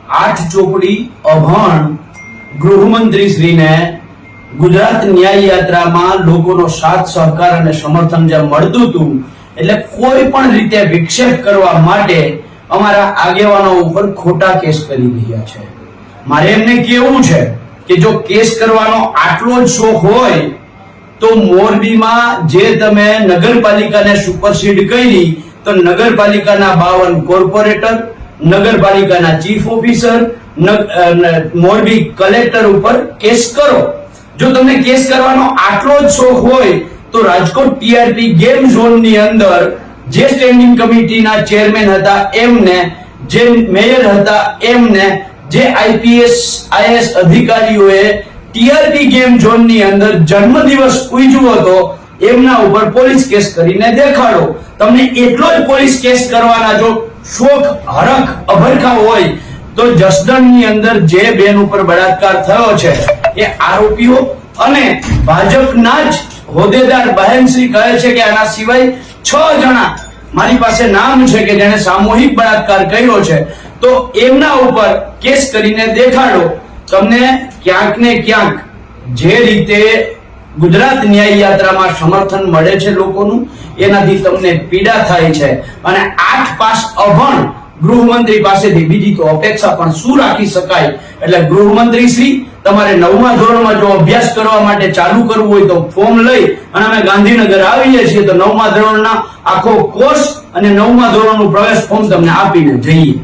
8 ચોપડી અભણ ગૃહમંત્રી શ્રીને ગુજરાત ન્યાય યાત્રામાં લોકોનો સાથ સહકાર અને સમર્થન જે મળતું હતું, એટલે કોઈ પણ રીતે વિક્ષેપ કરવા માટે અમારા આગેવાનો ઉપર ખોટા કેસ કરી રહ્યા છે. મારે એમને કહેવું છે કે જો કેસ કરવાનો આટલો જ શોખ હોય તો મોરબીમાં જે તમે નગરપાલિકાને સુપરસીડ કરી તો નગરપાલિકાના 52 કોર્પોરેટર, નગરપાલિકાના ચીફ ઓફિસર, મોરબી કલેક્ટર ઉપર કેસ કરો. જો તમને કેસ કરવાનો આટલો જ શોખ હોય તો રાજકોટ ટીઆરપી ગેમ ઝોનની અંદર જે સ્ટેન્ડિંગ કમિટીના ચેરમેન હતા એમને, જે મેયર હતા એમને, જે આઈપીએસ આઈએસ અધિકારીઓએ ટીઆરપી ગેમ ઝોનની અંદર જન્મદિવસ ઉજવ્યો હતો એમના ઉપર પોલીસ કેસ કરીને દેખાડો. તમને એટલો જ પોલીસ કેસ કરવાના જો શોખ, હરખ, અભરખા હોય તો જસદણની અંદર જે બેન ઉપર બળાત્કાર થયો છે એ આરોપીઓ અને ભાજપના જ હોદ્દેદાર બહેનશ્રી કહે છે કે આના સિવાય 6 જણા મારી પાસે નામ છે કે જેણે સામૂહિક બળાત્કાર કર્યો છે, તો એમના ઉપર કેસ કરીને દેખાડો. તમને ક્યાંક ને ક્યાંક જે રીતે ગુજરાત ન્યાય યાત્રામાં સમર્થન મળે છે લોકોનું, એનાથી તમને પીડા થાય છે. અને 8 પાસ અભણ ગૃહમંત્રી પાસેથી બીજી તો અપેક્ષા પણ શું રાખી શકાય? એટલે ગૃહમંત્રી શ્રી, તમારે 9મા ધોરણમાં જો અભ્યાસ કરવા માટે ચાલુ કરવું હોય તો ફોર્મ લઈ અને અમે ગાંધીનગર આવીએ છીએ તો 9મા ધોરણના આખો કોર્સ અને 9મા ધોરણનું પ્રવેશ ફોર્મ તમને આપીને જઈએ.